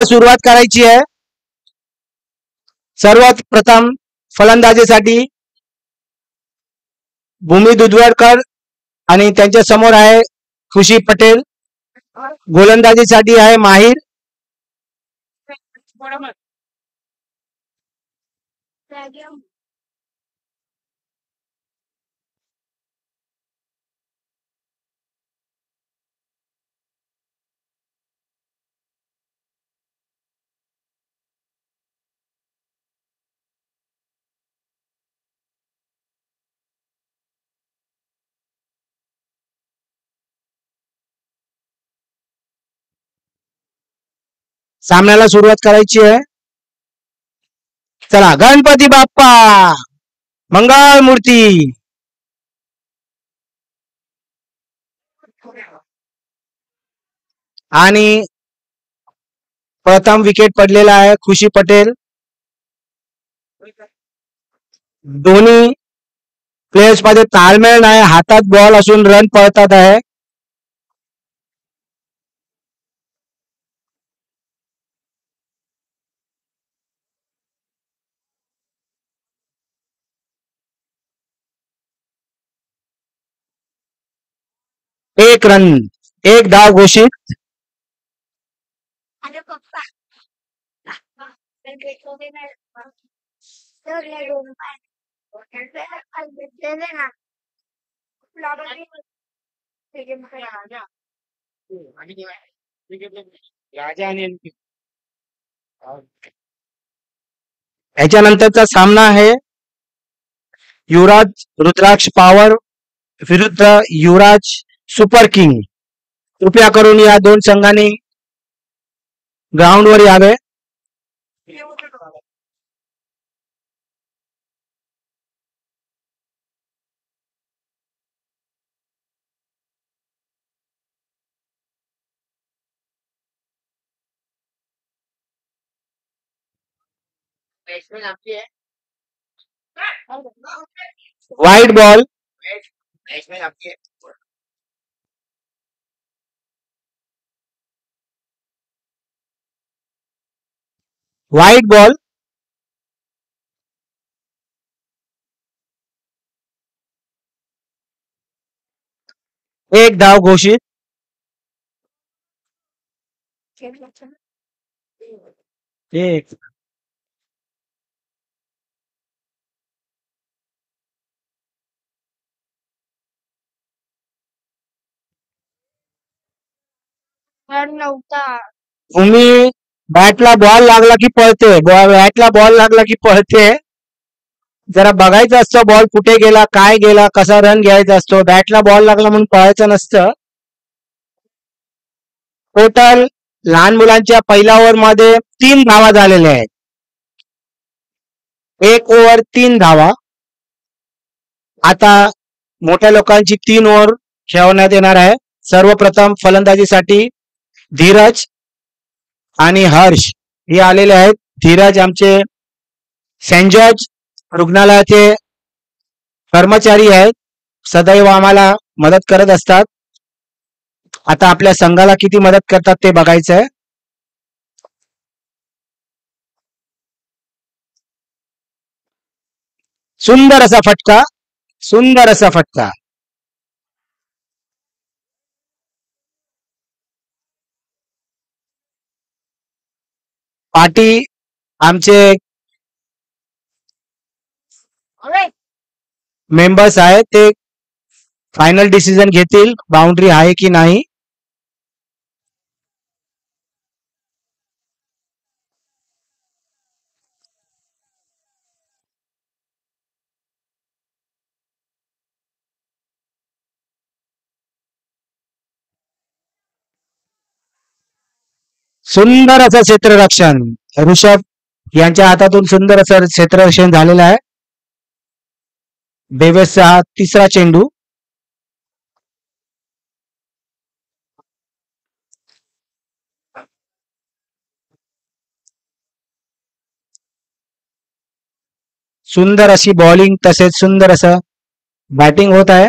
सुरुवात करायची आहे. सर्वात प्रथम फलंदाजीसाठी भूमी दुधवडकर आणि त्यांच्या समोर आहे खुशी पटेल. गोलंदाजीसाठी आहे माहिर. सामन्याला सुरुवात करायची आहे. चला गणपती बाप्पा मंगळ मूर्ती. आणि प्रथम विकेट पडलेला आहे खुशी पटेल. दोन्ही प्लेयर्स मध्ये ताळमेळ नाही. हातात बॉल असून रन पळतात आहे. एक रन, एक धाव घोषित. याच्यानंतरचा सामना आहे युवराज रुद्राक्ष पॉवर विरुद्ध युवराज सुपर किंग. कृपया करून या दोन संघांनी ग्राउंडवर यावे. Wide ball. Wide ball. एक धाव घोषित. एक भूमी बॅटला बॉल लागला की पळते. बॅटला बॉल लागला की पळते. जरा बघायचं असतं बॉल कुठे गेला, काय गेला, कसा रन घ्यायचा असतो. बॅटला बॉल लागला म्हणून पळायचं नसतं. टोटल लहान मुलांच्या पहिल्या ओव्हर मध्ये 3 धावा झालेल्या आहेत. 1 ओव्हर 3 धावा. आता मोठ्या लोकांची 3 ओव्हर खेळवण्यात येणार आहे. सर्वप्रथम फलंदाजीसाठी धीरज आणि हर्ष हे आलेले आहेत. धीरज आमचे सेंट जॉर्ज रुग्णालयाचे कर्मचारी आहेत. सदैव आम्हाला मदत करत असतात. आता आपल्या संघाला किती मदत करतात ते बघायचं आहे. सुंदर असा फटका, सुंदर असा फटका. पाटी आमचे मेंबर्स आहेत, ते फायनल डिसिजन घेतील बाउंड्री आहे की नाही. सुंदर असं क्षेत्ररक्षण ऋषभ यांच्या हातातून सुंदर असं क्षेत्ररक्षण झालेलं आहे. बेवेसचा हा तिसरा चेंडू. सुंदर अशी बॉलिंग तसेच सुंदर असं बॅटिंग होत आहे.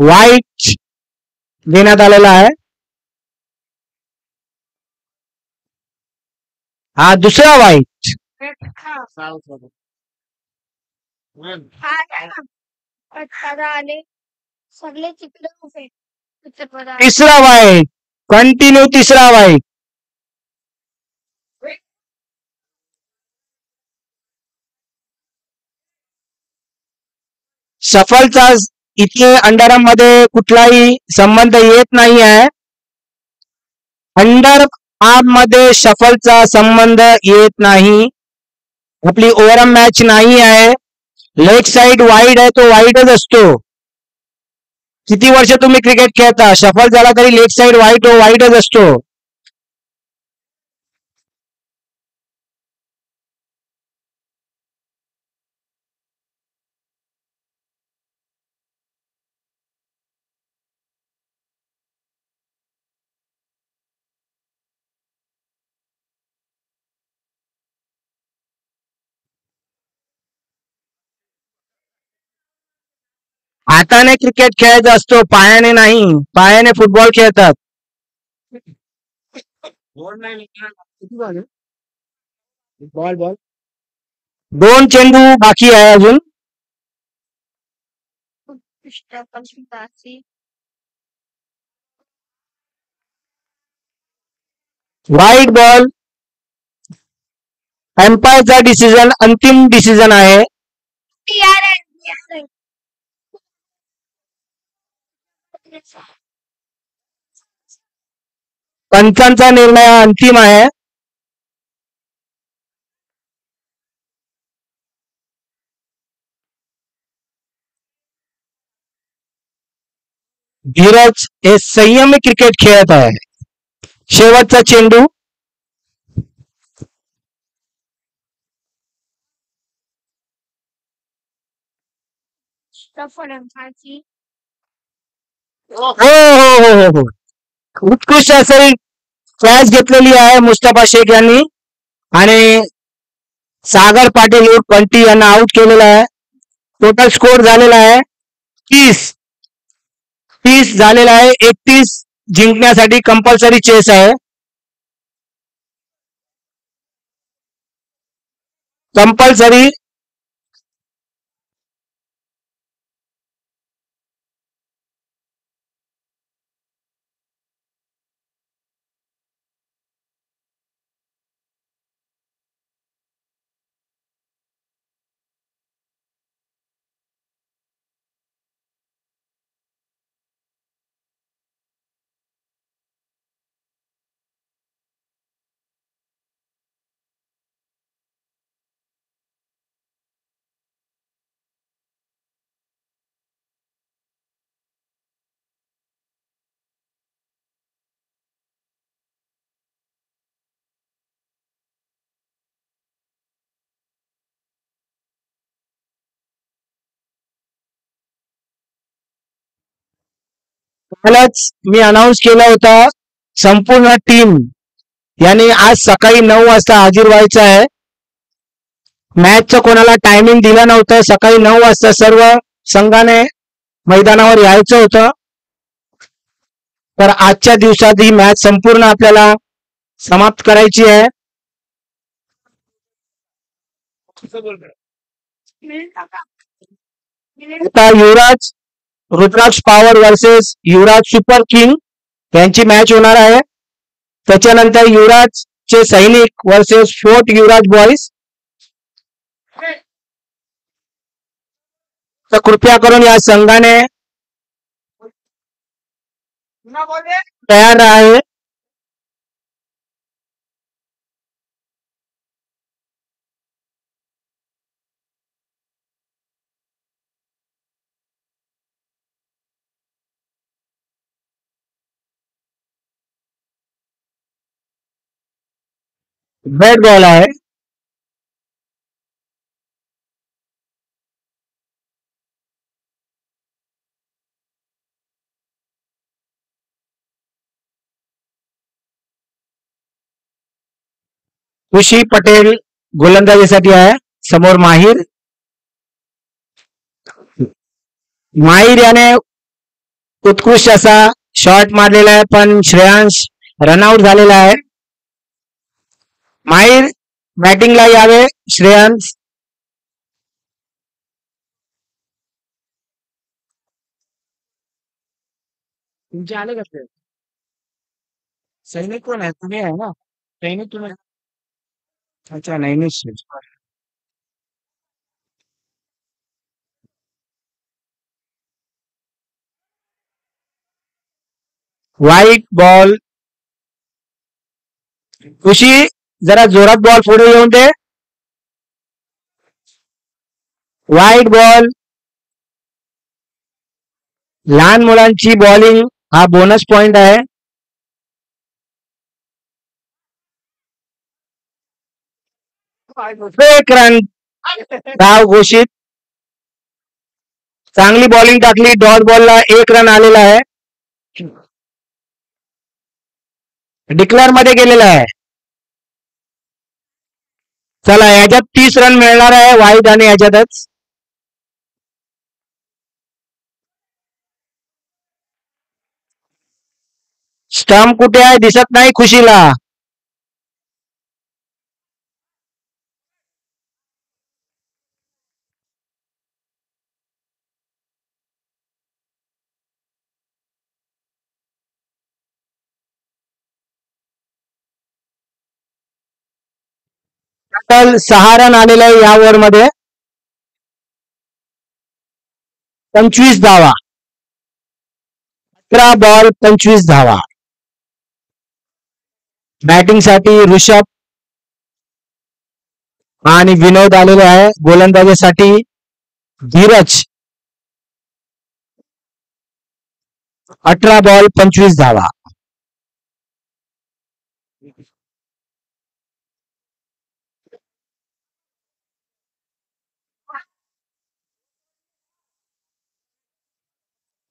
व्हाईट देण्यात आलेला आहे. हा दुसरा व्हाईट. तिसरा व्हाईट. कंटिन्यू तिसरा व्हाईट. शफलचा इथे अंडरआर्ममध्ये कुठलाही संबंध येत नाही आहे. अंडर आर्म मध्ये शफलचा संबंध येत नाही. आपली ओव्हरआर्म मॅच नाही आहे. लेग साइड वाईड आहे तो वाईडच असतो. किती वर्ष तुम्ही क्रिकेट खेळता, शफल झाला तरी लेग साइड वाईड तो वाईडच असतो. हाताने क्रिकेट खेळायचा असतो, पायाने नाही. पायाने फुटबॉल खेळतात. दोन चेंडू बाकी आहे अजून. White ball. एम्पायरचा डिसिजन अंतिम डिसिजन आहे. पंचांचा निर्णय अंतिम आहे. धीरज हे संयमी क्रिकेट खेळत आहे. शेवटचा चेंडू. हो हो हो हो हो. उत्कृष्ट असे कॅच घेतलेली आहे मुस्तफा शेख यांनी आणि सागर पाटील उर्फ पंटी यांना आउट केलेला आहे. टोटल स्कोर झालेला आहे 30 झालेला आहे. 31 जिंकण्यासाठी कंपल्सरी चेस आहे. कंपल्सरी. कालच मी अनाऊन्स केला होता संपूर्ण टीम यांनी आज सकाळी 9 वाजता हजर व्हायचं आहे. मॅचचं कोणाला टायमिंग दिलं नव्हतं. सकाळी 9 वाजता सर्व संघाने मैदानावर यायचं होतं. तर आजच्या दिवसात ही मॅच संपूर्ण आपल्याला समाप्त करायची आहे. आता युवराज रुद्राक्ष पॉवर वर्सेस युवराज सुपर किंग यांची मॅच होणार आहे. त्याच्यानंतर युवराज चे सैनिक वर्सेस फोर्ट युवराज बॉयज. तर कृपया करून या संघाने तयार आहे. बॅट बॉल आहे. खुशी पटेल गोलंदाजीसाठी आहे. समोर माहिर. माहिर याने उत्कृष्ट असा शॉट मारलेला आहे, पण श्रेयांश रनआउट झालेला आहे. माहीर बॅटिंगला यावे. श्रेयांश तुमचे आले का ते? सैनिक कोण आहे? तुम्ही आहे ना? सैनिक तुम्ही? अच्छा, नैनिश. White ball. खुशी जरा जोरात बॉल पुढे येऊन दे. White ball. लहान मुलांची बॉलिंग हा बोनस पॉइंट आहे. एक रन. धाव घोषित. चांगली बॉलिंग टाकली. डॉट बॉलला एक रन आलेला आहे. डिक्लेअर मध्ये गेलेला आहे. चला, याच्यात 30 रन मिळणार आहे वाईट आणि याच्यातच. स्टंप कुठे आहे? दिसत नाही खुशीला. टोटल 6 रन आलेले आहे या ओव्हर मध्ये. 25 धावा. 11 बॉल 25 धावा. बॅटिंग साठी ऋषभ आणि विनोद आलेले आहे. गोलंदाजीसाठी धीरज. 18 बॉल 25 धावा.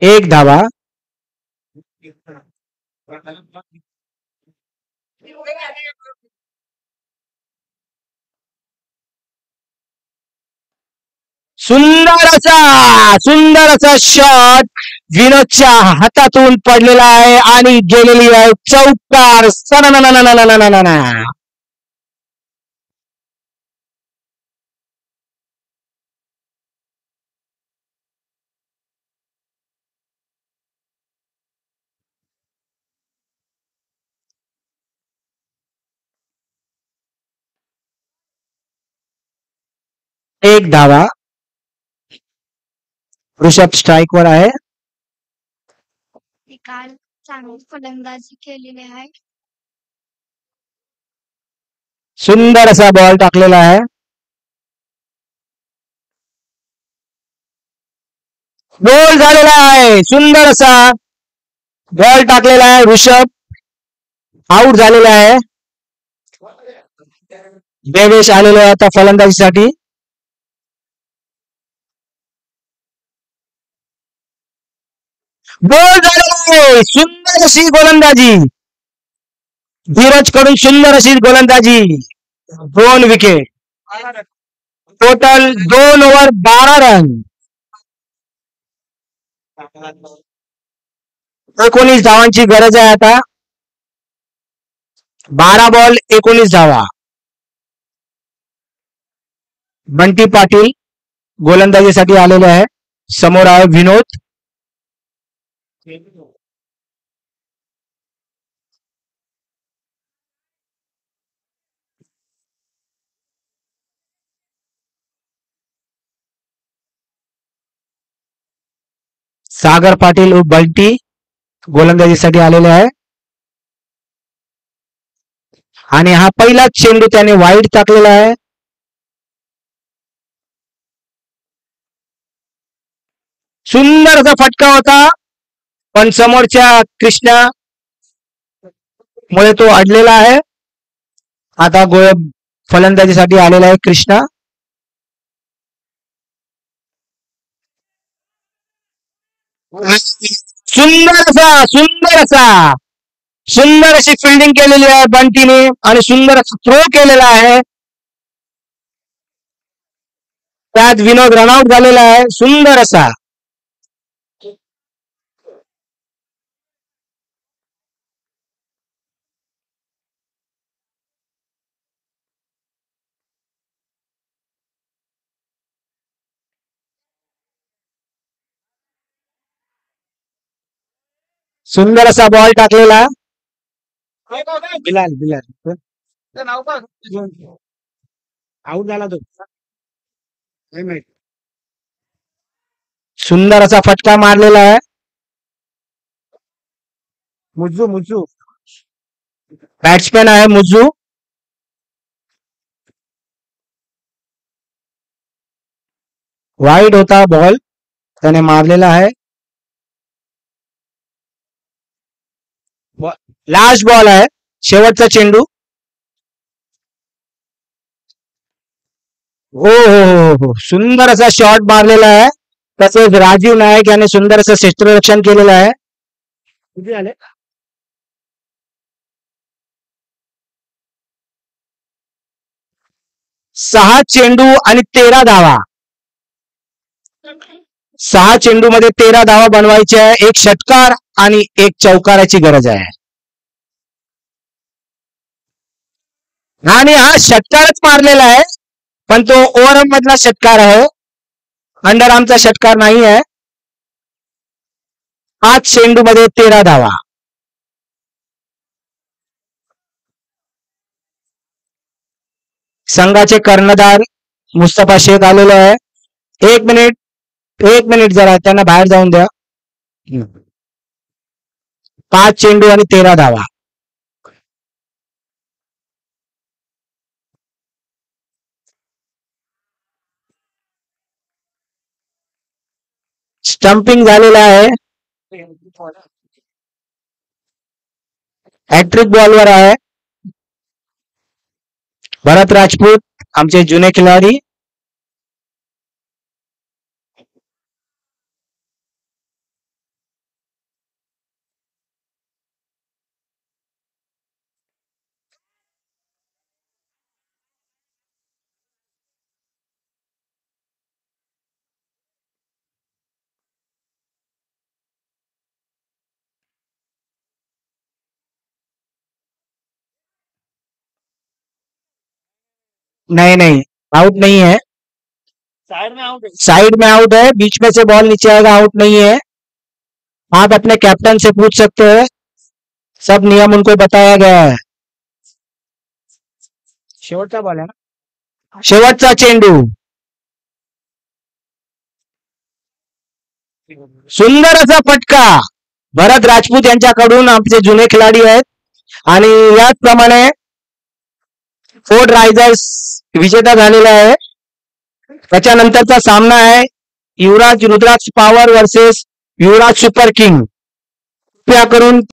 एक धावा. सुंदर असा शॉट विनोदच्या हातातून पडलेला आहे आणि गेलेली आहे चौकार. एक धावा. ऋषभ स्ट्राईक वर आहे. काल चांगली फलंदाजी केलेली आहे. सुंदर असा बॉल टाकलेला आहे. गोल झालेला आहे. सुंदर असा बॉल टाकलेला आहे. ऋषभ आउट झालेला आहे. देवेश आलेला आहे आता फलंदाजीसाठी. गोल झालेला आहे. सुंदर अशी गोलंदाजी धीरज कडून. सुंदर अशी गोलंदाजी. 2 विकेट. Total 2 over 12 run. 19 धावांची गरज आहे आता. 12 बॉल 19 धावा. बंटी पाटील गोलंदाजीसाठी आलेले आहे. समोर आहे विनोद. सागर पाटील व बंटी गोलंदाजीसाठी आलेले आहे. आणि हा पहिलाच चेंडू त्याने वाईड टाकलेला आहे. सुंदर असा फटका होता, पण समोरच्या कृष्णा मुळे तो अडलेला आहे. आता फलंदाजीसाठी आलेला आहे कृष्णा. सुंदर अशी फिल्डिंग केलेली आहे बंटीने आणि सुंदर असं थ्रो केलेला आहे. त्यात विनोद रनआउट झालेला आहे. सुंदर असा सुंदर असा बॉल टाकलेला. बिलाल बिलाल आउट झाला तो. काय माहित. सुंदर असा फटका मारलेला आहे. मुज्जू मुज्जू बॅट्समॅन आहे मुज्जू. वाईड होता बॉल, त्याने मारलेला आहे. लास्ट बॉल आहे, शेवटचा चेंडू. हो हो हो हो, सुंदर असा शॉट मारलेला आहे. तसेच राजीव नायक याने सुंदर असं क्षेत्ररक्षण केलेलं आहे. किती झाले? 6 चेंडू आणि 13 धावा. 6 चेंडू मध्ये 13 धावा बनवायच्या आहे. एक षटकार आणि एक चौकाराची गरज आहे. आणि हा षटकारच मारलेला आहे, पण तो ओव्हरऑल मधला षटकार आहे, अंडर आर्मचा षटकार नाही आहे. 5 चेंडू मध्ये 13 धावा. संघाचे कर्णधार मुस्तफा शेख आलेले आहे. एक मिनिट जरा त्यांना बाहेर जाऊन द्या. 5 चेंडू आणि 13 धावा. स्टंपिंग झालेला आहे. हॅट्रिक बॉलवर आहे भरत राजपूत, आमचे जुने खिलाडी. नहीं नहीं, आउट नहीं है. साइड में आउट है, बीच में से बॉल नीचे आएगा, आउट नहीं है. आप अपने कैप्टन से पूछ सकते हैं, सब नियम उनको बताया गया है. शेवटचा बॉल आहे ना, शेवटचा चेंडू. सुंदर असा फटका भरत राजपूत यांच्याकडून, आमचे जुने खिलाडी आहेत. आणि याचप्रमाणे फोर्ट रायझर्स विजेता झालेला आहे. त्याच्यानंतरचा सामना आहे युवराज रुद्राक्ष पॉवर वर्सेस युवराज सुपर किंग. कृपया करून